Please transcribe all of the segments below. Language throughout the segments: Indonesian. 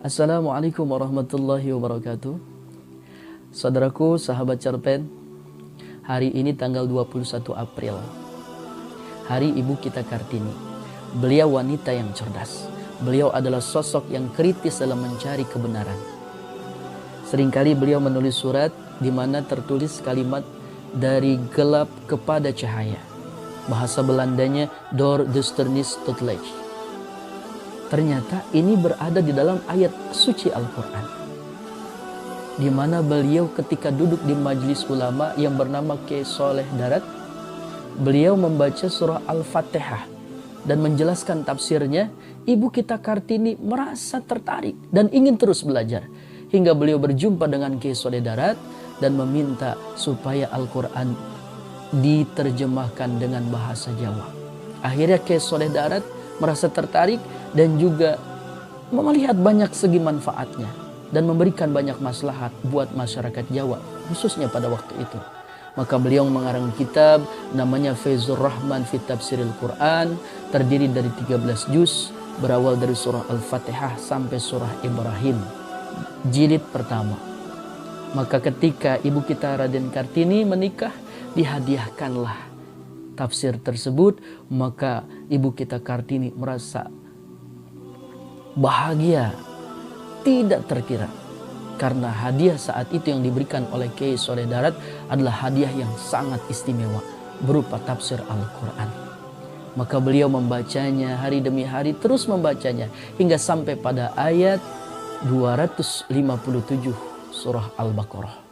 Assalamualaikum warahmatullahi wabarakatuh. Saudaraku, sahabat cerpen, hari ini tanggal 21 April, hari ibu kita Kartini. Beliau wanita yang cerdas. Beliau adalah sosok yang kritis dalam mencari kebenaran. Seringkali beliau menulis surat di mana tertulis kalimat dari gelap kepada cahaya. Bahasa Belandanya door duisternis tot licht. Ternyata ini berada di dalam ayat suci Al-Quran, di mana beliau ketika duduk di majelis ulama yang bernama Kiai Soleh Darat, beliau membaca surah Al-Fatihah dan menjelaskan tafsirnya. Ibu kita Kartini merasa tertarik dan ingin terus belajar, hingga beliau berjumpa dengan Kiai Soleh Darat dan meminta supaya Al-Quran diterjemahkan dengan bahasa Jawa. Akhirnya Kiai Soleh Darat merasa tertarik dan juga melihat banyak segi manfaatnya dan memberikan banyak maslahat buat masyarakat Jawa, khususnya pada waktu itu. Maka beliau mengarang kitab namanya Faizur Rahman fi Tafsiril Quran, terdiri dari 13 juz, berawal dari surah Al-Fatihah sampai surah Ibrahim, jilid pertama. Maka ketika ibu kita Raden Kartini menikah, dihadiahkanlah tafsir tersebut. Maka ibu kita Kartini merasa bahagia tidak terkira, karena hadiah saat itu yang diberikan oleh Kiai Soleh Darat adalah hadiah yang sangat istimewa berupa tafsir Al-Quran. Maka beliau membacanya hari demi hari, terus membacanya hingga sampai pada ayat 257 surah Al-Baqarah.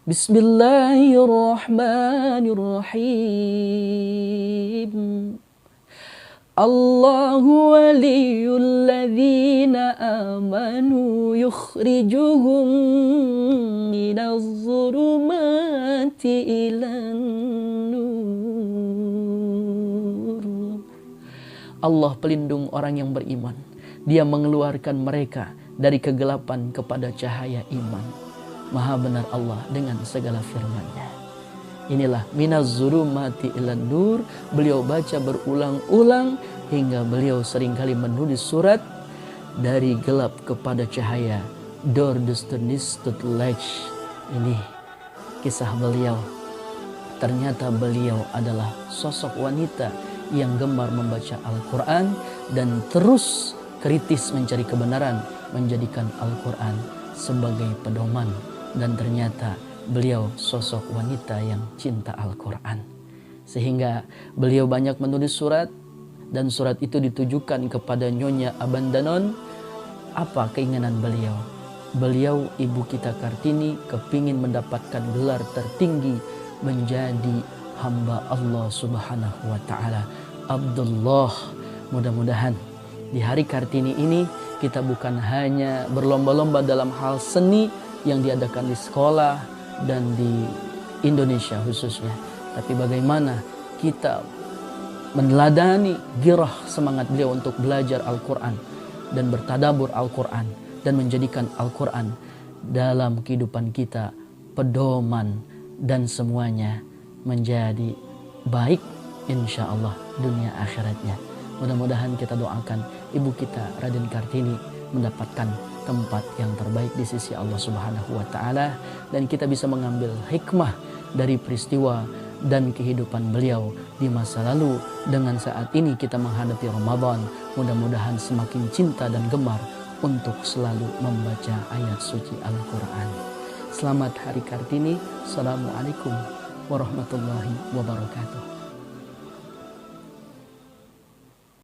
Bismillahirrahmanirrahim. Allahu waliyul ladzina amanu yukhrijuhum minaz zulumati ilan nur. Allah pelindung orang yang beriman. Dia mengeluarkan mereka dari kegelapan kepada cahaya iman. Maha benar Allah dengan segala firman-Nya. Inilah minaz zulumati ilan nur. Beliau baca berulang-ulang hingga beliau seringkali menulis surat dari gelap kepada cahaya, door duisternis tot licht. Ini kisah beliau. Ternyata beliau adalah sosok wanita yang gemar membaca Al-Quran dan terus kritis mencari kebenaran, menjadikan Al-Quran sebagai pedoman. Dan ternyata beliau sosok wanita yang cinta Al-Quran, sehingga beliau banyak menulis surat, dan surat itu ditujukan kepada Nyonya Abandanon. Apa keinginan beliau? Beliau, ibu kita Kartini, kepingin mendapatkan gelar tertinggi, menjadi hamba Allah Subhanahu wa Ta'ala, Abdullah. Mudah-mudahan di hari Kartini ini kita bukan hanya berlomba-lomba dalam hal seni yang diadakan di sekolah dan di Indonesia khususnya, tapi bagaimana kita meneladani girah semangat beliau untuk belajar Al-Quran dan bertadabur Al-Quran dan menjadikan Al-Quran dalam kehidupan kita pedoman, dan semuanya menjadi baik insya Allah dunia akhiratnya. Mudah-mudahan kita doakan ibu kita Raden Kartini mendapatkan tempat yang terbaik di sisi Allah Subhanahu wa Ta'ala, dan kita bisa mengambil hikmah dari peristiwa dan kehidupan beliau di masa lalu. Dengan saat ini kita menghadapi Ramadan, mudah-mudahan semakin cinta dan gemar untuk selalu membaca ayat suci Al-Quran. Selamat Hari Kartini. Assalamualaikum warahmatullahi wabarakatuh.